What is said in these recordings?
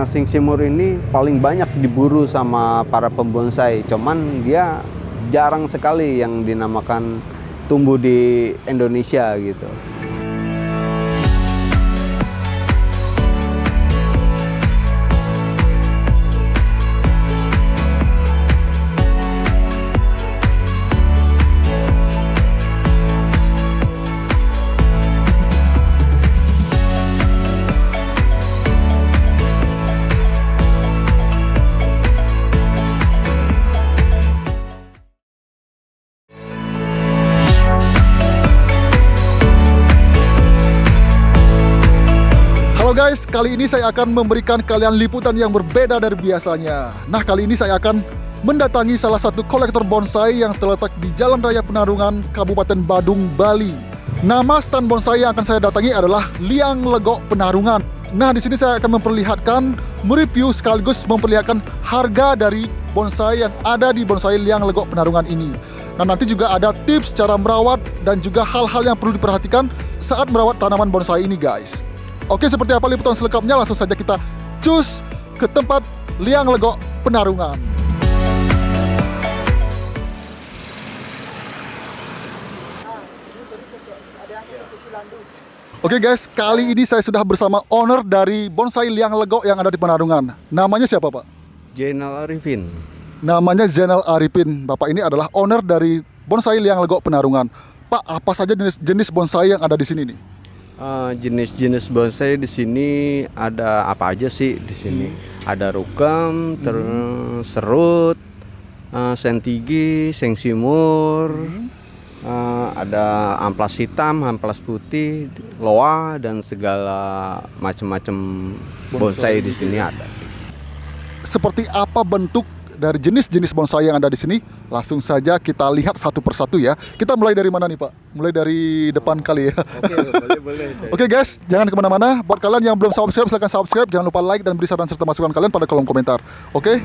singsimur ini paling banyak diburu sama para pembonsai. Cuman dia jarang sekali yang dinamakan tumbuh di Indonesia gitu. Halo guys, kali ini saya akan memberikan kalian liputan yang berbeda dari biasanya. Nah, kali ini saya akan mendatangi salah satu kolektor bonsai yang terletak di Jalan Raya Penarungan, Kabupaten Badung, Bali. Nama stand bonsai yang akan saya datangi adalah Liang Legok Penarungan. Nah, di sini saya akan memperlihatkan, mereview sekaligus memperlihatkan harga dari bonsai yang ada di bonsai Liang Legok Penarungan ini. Nah, nanti juga ada tips cara merawat dan juga hal-hal yang perlu diperhatikan saat merawat tanaman bonsai ini, guys. Oke, seperti apa liputan selengkapnya, langsung saja kita cus ke tempat Liang Legok Penarungan. Oke guys, kali ini saya sudah bersama owner dari bonsai Liang Legok yang ada di Penarungan. Namanya siapa, Pak? Zainal Arifin. Namanya Zainal Arifin. Bapak ini adalah owner dari bonsai Liang Legok Penarungan. Pak, apa saja jenis bonsai yang ada di sini nih? Jenis-jenis bonsai di sini ada apa aja sih di sini? Ada rukam, serut, sentigi, sengsimur, ada amplas hitam, amplas putih, loa, dan segala macam-macam bonsai di sini ada sih. Seperti apa bentuk dari jenis-jenis bonsai yang ada di sini? Langsung saja kita lihat satu persatu ya. Kita mulai dari mana nih, Pak? Mulai dari depan kali ya. Oke, boleh. Oke guys, jangan kemana-mana. Buat kalian yang belum subscribe, silahkan subscribe. Jangan lupa like dan beri saran serta masukan kalian pada kolom komentar. Oke?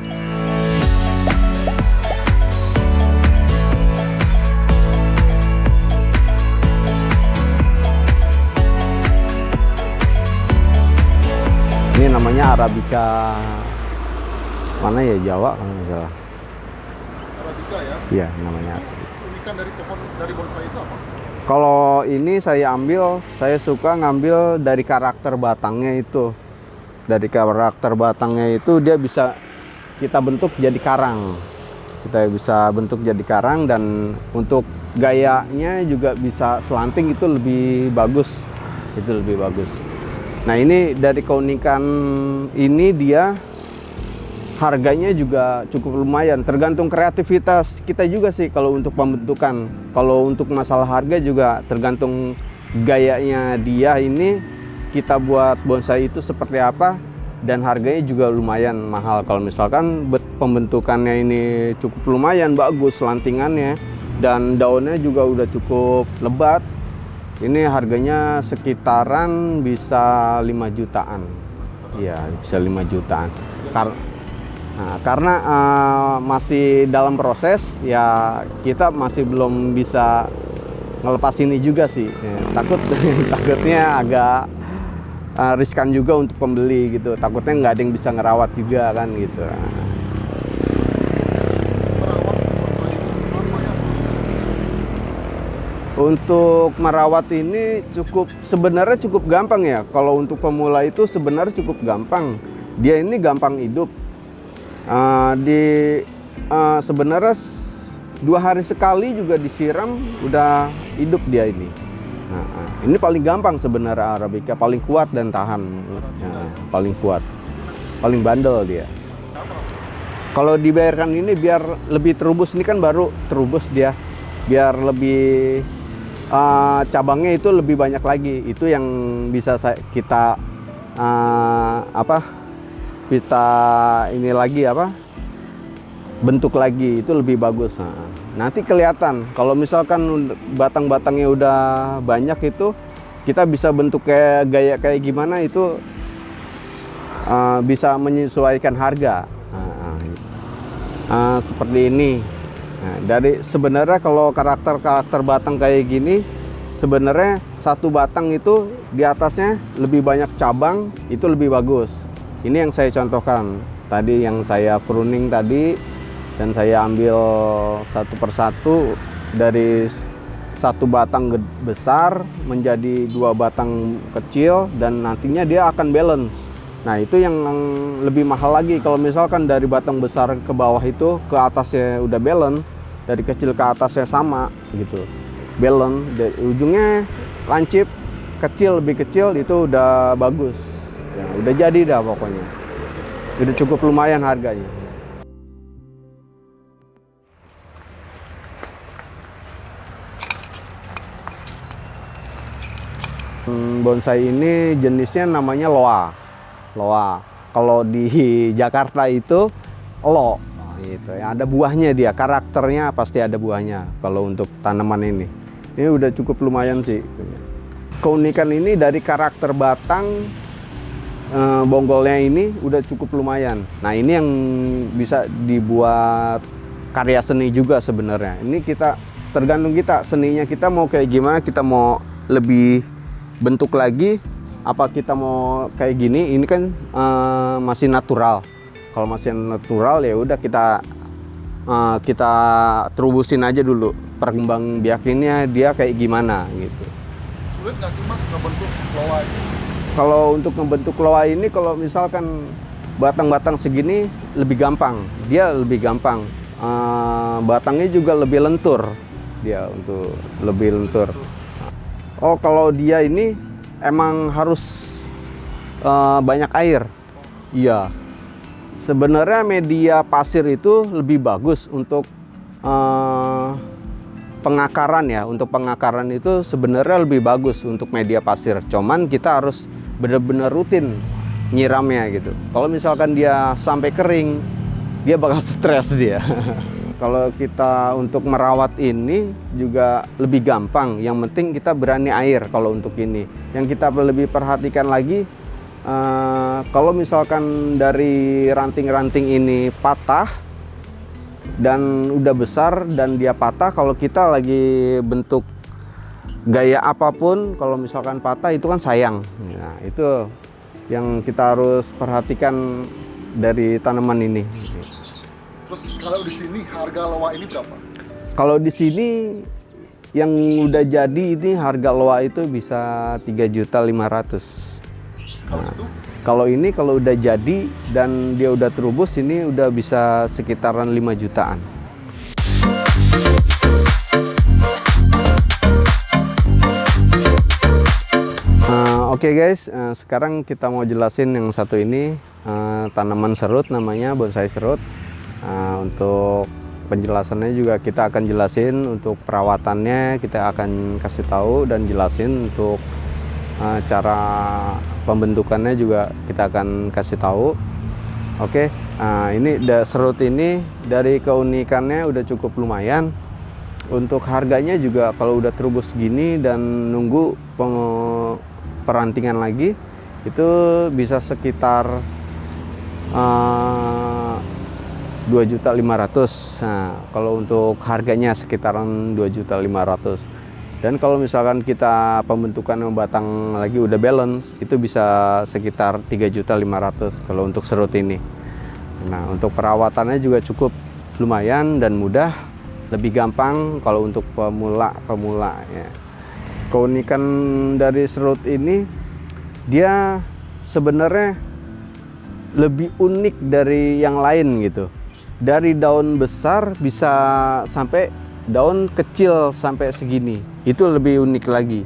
Ini namanya Arabica, mana ya, Jawa kalau nggak salah. Arabica ya? Iya, namanya. Unikan dari pohon dari bonsai itu apa? Kalau ini saya suka ngambil dari karakter batangnya itu. Dari karakter batangnya itu dia bisa kita bentuk jadi karang. Kita bisa bentuk jadi karang, dan untuk gayanya juga bisa selanting, itu lebih bagus. Itu lebih bagus. Nah, ini dari keunikan ini dia harganya juga cukup lumayan, tergantung kreativitas kita juga sih kalau untuk pembentukan. Kalau untuk masalah harga juga tergantung gayanya dia ini, kita buat bonsai itu seperti apa, dan harganya juga lumayan mahal. Kalau misalkan pembentukannya ini cukup lumayan bagus, lantingannya dan daunnya juga udah cukup lebat, ini harganya sekitaran bisa 5 jutaan. Iya, bisa 5 jutaan. Karena masih dalam proses ya, kita masih belum bisa ngelepas ini juga sih ya, takutnya agak riskan juga untuk pembeli gitu, takutnya nggak ada yang bisa ngerawat juga kan gitu. Untuk merawat ini sebenarnya cukup gampang ya. Kalau untuk pemula itu sebenarnya cukup gampang, dia ini gampang hidup. Sebenarnya 2 hari sekali juga disiram udah hidup dia ini. Ini paling gampang sebenarnya Arabica, paling kuat dan tahan. Paling kuat, paling bandel dia. Kalau dibayarkan ini biar lebih terubus, ini kan baru terubus dia, biar lebih cabangnya itu lebih banyak lagi. Itu yang bisa kita ini lagi bentuk lagi, itu lebih bagus. Nanti kelihatan kalau misalkan batang-batangnya udah banyak, itu kita bisa bentuk gaya kayak gimana, itu bisa menyesuaikan harga. Seperti ini. Dari sebenarnya kalau karakter batang kayak gini, sebenarnya satu batang itu di atasnya lebih banyak cabang, itu lebih bagus. Ini yang saya contohkan tadi, yang saya pruning tadi, dan saya ambil satu persatu dari satu batang besar menjadi 2 batang kecil, dan nantinya dia akan balance. Nah, itu yang lebih mahal lagi. Kalau misalkan dari batang besar ke bawah itu ke atasnya udah balance, dari kecil ke atasnya sama gitu, balance, dari ujungnya lancip, kecil lebih kecil, itu udah bagus ya, udah jadi dah pokoknya, udah cukup lumayan harganya. Bonsai ini jenisnya namanya loa. Loa. Kalau di Jakarta itu lo, gitu. Ada buahnya dia, karakternya pasti ada buahnya. Kalau untuk tanaman ini udah cukup lumayan sih. Keunikan ini dari karakter batang, bonggolnya ini udah cukup lumayan. Nah, ini yang bisa dibuat karya seni juga sebenarnya. Ini kita tergantung kita, seninya kita mau kayak gimana, kita mau lebih bentuk lagi, apa kita mau kayak gini. Ini kan masih natural. Kalau masih natural ya udah kita terubusin aja dulu perkembang biakinnya dia kayak gimana gitu. Sulit nggak sih Mas ngebentuk loa ini? Kalau untuk ngebentuk loa ini, kalau misalkan batang-batang segini lebih gampang, dia lebih gampang. Batangnya juga lebih lentur, dia untuk lebih lentur. Oh, kalau dia ini emang harus banyak air. Iya. Sebenarnya media pasir itu lebih bagus untuk pengakaran ya. Untuk pengakaran itu sebenarnya lebih bagus untuk media pasir. Cuman kita harus benar-benar rutin nyiramnya gitu. Kalau misalkan dia sampai kering, dia bakal stres dia. Kalau kita untuk merawat ini juga lebih gampang. Yang penting kita berani air kalau untuk ini. Yang kita lebih perhatikan lagi, kalau misalkan dari ranting-ranting ini patah dan udah besar dan dia patah, kalau kita lagi bentuk gaya apapun, kalau misalkan patah itu kan sayang. Nah, itu yang kita harus perhatikan dari tanaman ini. Terus kalau di sini harga loa ini berapa? Kalau di sini yang udah jadi ini harga loa itu bisa 3.500.000. Kalau itu? Kalau ini kalau udah jadi dan dia udah terubus, ini udah bisa sekitaran 5 jutaan. Oke guys, sekarang kita mau jelasin yang satu ini, tanaman serut, namanya bonsai serut. Untuk penjelasannya juga kita akan jelasin, untuk perawatannya kita akan kasih tahu dan jelasin, untuk cara pembentukannya juga kita akan kasih tahu. Oke, ini serut ini dari keunikannya udah cukup lumayan. Untuk harganya juga kalau udah terubus gini dan nunggu perantingan lagi, itu bisa sekitar 2.500.000. Nah, kalau untuk harganya sekitaran 2.500.000. Dan kalau misalkan kita pembentukan batang lagi udah balance, itu bisa sekitar 3.500.000 kalau untuk serut ini. Nah, untuk perawatannya juga cukup lumayan dan mudah, lebih gampang kalau untuk pemula ya. Keunikan dari serut ini, dia sebenarnya lebih unik dari yang lain gitu. Dari daun besar bisa sampai daun kecil sampai segini, itu lebih unik lagi.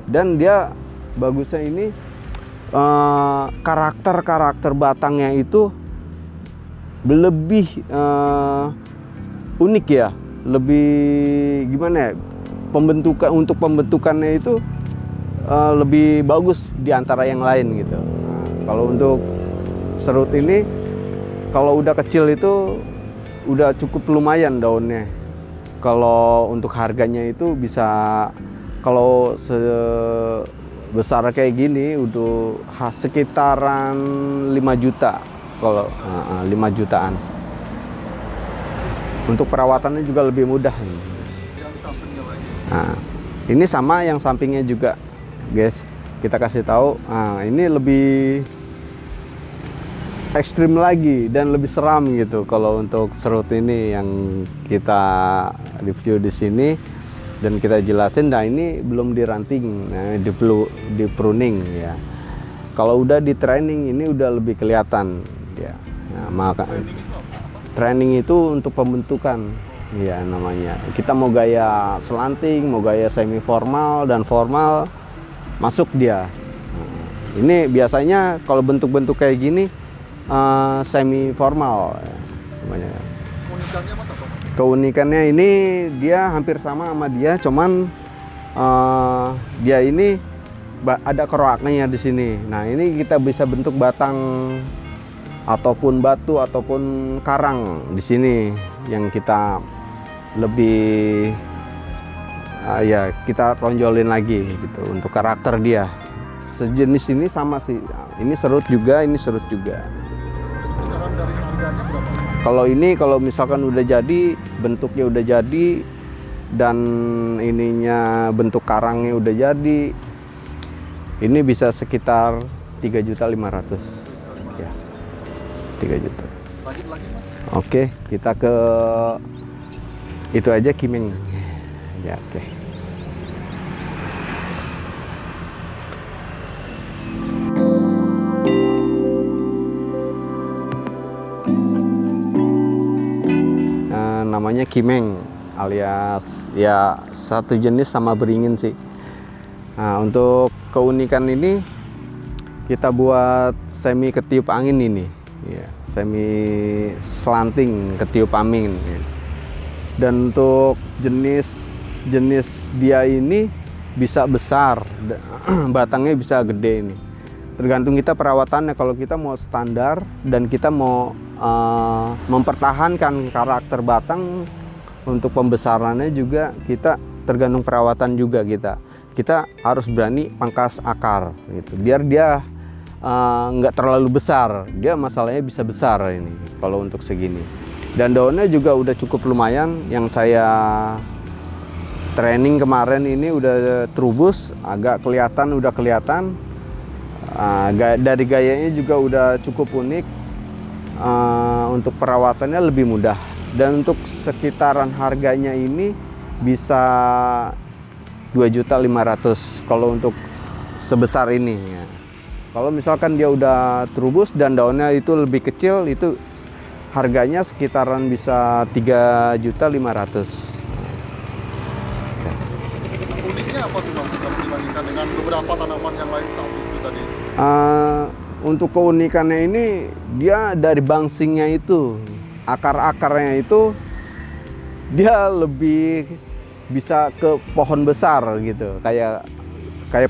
Dan dia bagusnya ini karakter batangnya itu lebih unik ya, lebih gimana ya, untuk pembentukannya itu lebih bagus di antara yang lain gitu. Kalau untuk serut ini, kalau udah kecil itu udah cukup lumayan daunnya. Kalau untuk harganya itu bisa, kalau sebesar kayak gini udah sekitaran 5 juta. Kalau 5 jutaan. Untuk perawatannya juga lebih mudah. Yang sampingnya lagi. Nah, ini sama yang sampingnya juga, guys. Kita kasih tahu. Nah, ini lebih ekstrim lagi dan lebih seram gitu kalau untuk serut ini yang kita review di sini dan kita jelasin. Nah ini belum diranting, nah, di pruning ya. Kalau udah di training ini udah lebih kelihatan ya. Nah, maka training itu untuk pembentukan ya namanya. Kita mau gaya selanting, mau gaya semi formal dan formal, masuk dia. Nah, ini biasanya kalau bentuk-bentuk kayak gini semi formal namanya. Keunikannya ini dia hampir sama dia, cuman dia ini ada keroaknya di sini. Nah ini kita bisa bentuk batang ataupun batu ataupun karang di sini yang kita lebih ya kita tonjolin lagi gitu untuk karakter dia. Sejenis ini sama sih. Ini serut juga, ini serut juga. Kisaran dari harganya berapa? Kalau ini kalau misalkan udah jadi, bentuknya udah jadi dan ininya bentuk karangnya udah jadi, ini bisa sekitar 3.500.000 ya. 3 juta. Lanjut lagi Mas. Oke, kita ke itu aja Kimeng. Ya, oke. Namanya Kimeng alias ya satu jenis sama beringin sih. Nah, untuk keunikan ini kita buat semi ketiup angin ini. Ya, semi slanting ketiup angin. Dan untuk jenis dia ini bisa besar, batangnya bisa gede ini. Tergantung kita perawatannya. Kalau kita mau standar dan kita mau mempertahankan karakter batang, untuk pembesarannya juga kita tergantung perawatan juga kita harus berani pangkas akar gitu. Biar dia nggak terlalu besar, dia masalahnya bisa besar ini kalau untuk segini. Dan daunnya juga udah cukup lumayan. Yang saya training kemarin ini udah terubus, agak kelihatan, udah kelihatan. Dari gayanya juga udah cukup unik. Untuk perawatannya lebih mudah. Dan untuk sekitaran harganya ini bisa 2.500.000 kalau untuk sebesar ini ya. Kalau misalkan dia udah terubus dan daunnya itu lebih kecil, itu harganya sekitaran bisa 3.500.000. Uniknya apa tuh Mas kalau dibandingkan dengan beberapa tanaman yang lain saat itu tadi? Untuk keunikannya ini dia dari bangsingnya itu, akar-akarnya itu dia lebih bisa ke pohon besar gitu, kayak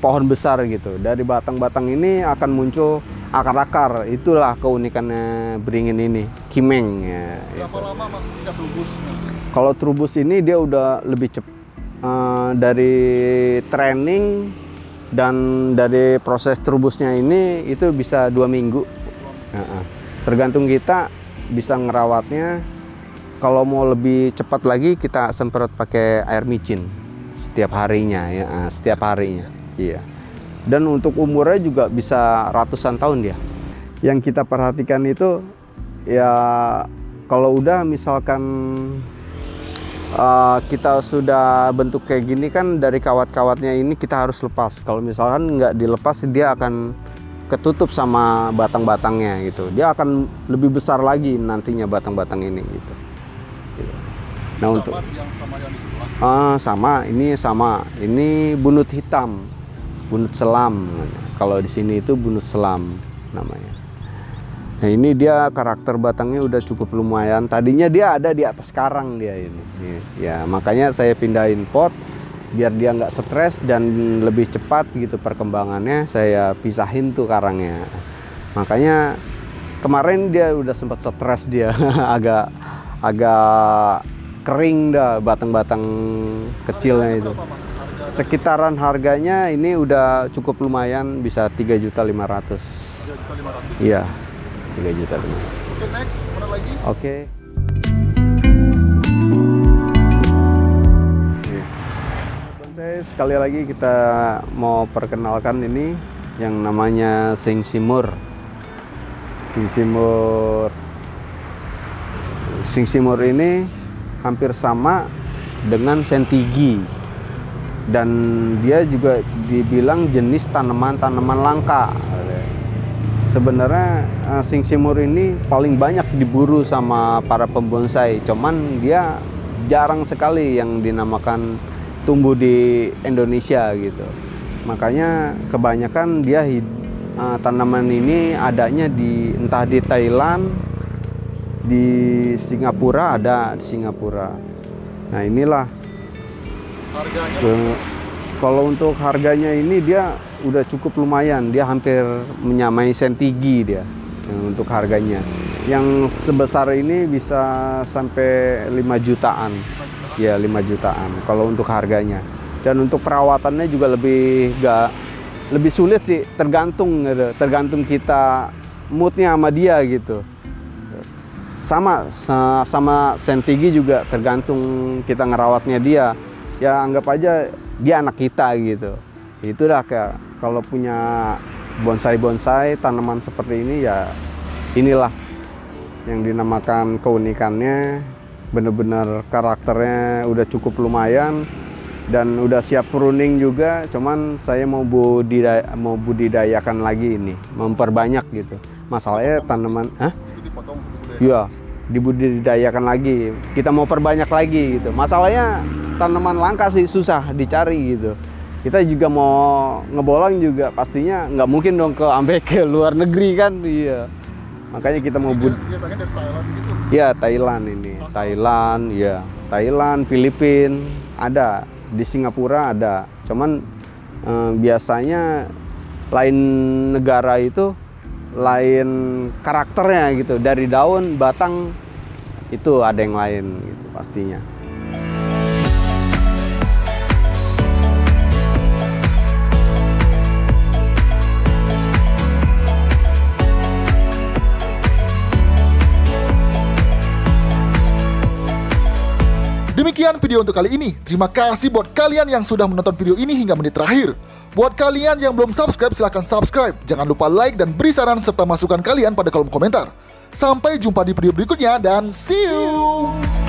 pohon besar gitu. Dari batang-batang ini akan muncul akar-akar. Itulah keunikannya beringin ini, Kimeng ya. Berapa lama Mas dia terubus? Kalau terubus ini dia udah lebih cepat dari training dan dari proses terubusnya ini itu bisa 2 minggu. Tergantung kita bisa ngerawatnya. Kalau mau lebih cepat lagi kita semprot pakai air micin setiap harinya ya, setiap harinya. Iya. Dan untuk umurnya juga bisa ratusan tahun dia. Yang kita perhatikan itu ya kalau udah misalkan kita sudah bentuk kayak gini kan, dari kawat-kawatnya ini kita harus lepas. Kalau misalkan nggak dilepas dia akan ketutup sama batang-batangnya gitu. Dia akan lebih besar lagi nantinya batang-batang ini gitu. Nah Sama untuk yang sama yang di sebelah. sama ini bunut hitam, bunut selam. Kalau di sini itu bunut selam namanya. Nah ini dia karakter batangnya udah cukup lumayan. Tadinya dia ada di atas karang dia ini. Ya makanya saya pindahin pot biar dia nggak stres dan lebih cepat gitu perkembangannya. Saya pisahin tuh karangnya. Makanya kemarin dia udah sempat stres dia, agak kering dah batang-batang kecilnya itu. Sekitaran harganya ini udah cukup lumayan, bisa 3.500.000. 3.500.000. Iya, 3.500.000. Oke, next, mana lagi? Oke. Bonsai, sekali lagi kita mau perkenalkan ini yang namanya Sing Simur. Singsimur ini hampir sama dengan sentigi, dan dia juga dibilang jenis tanaman langka. Sebenarnya singsimur ini paling banyak diburu sama para pembonsai, cuman dia jarang sekali yang dinamakan tumbuh di Indonesia gitu. Makanya kebanyakan dia tanaman ini adanya entah di Thailand, di Singapura ada di Singapura. Nah inilah Harganya? Kalau untuk harganya ini dia udah cukup lumayan, dia hampir menyamai sentigi dia untuk harganya. Yang sebesar ini bisa sampai 5 jutaan. Ya 5 jutaan kalau untuk harganya. Dan untuk perawatannya juga lebih sulit sih, tergantung gitu. Tergantung kita moodnya sama dia gitu. Sama sentigi juga tergantung kita ngerawatnya dia. Ya anggap aja dia anak kita gitu. Itulah kayak kalau punya bonsai tanaman seperti ini, ya inilah yang dinamakan keunikannya. Bener-bener karakternya udah cukup lumayan dan udah siap pruning juga. Cuman saya mau budidayakan lagi ini, memperbanyak gitu. Masalahnya tanaman, iya, dibudidayakan lagi. Kita mau perbanyak lagi gitu. Masalahnya tanaman langka sih, susah dicari gitu. Kita juga mau ngebolang juga pastinya nggak mungkin dong sampai ke luar negeri kan. Iya, makanya kita mau Dia pengen dari Thailand gitu. ya Thailand ini. Thailand, Filipina ada, di Singapura ada. Cuman biasanya lain negara itu lain karakternya gitu. Dari daun, batang itu ada yang lain gitu pastinya. Demikian video untuk kali ini. Terima kasih buat kalian yang sudah menonton video ini hingga menit terakhir. Buat kalian yang belum subscribe, silahkan subscribe. Jangan lupa like dan beri saran serta masukan kalian pada kolom komentar. Sampai jumpa di video berikutnya dan see you!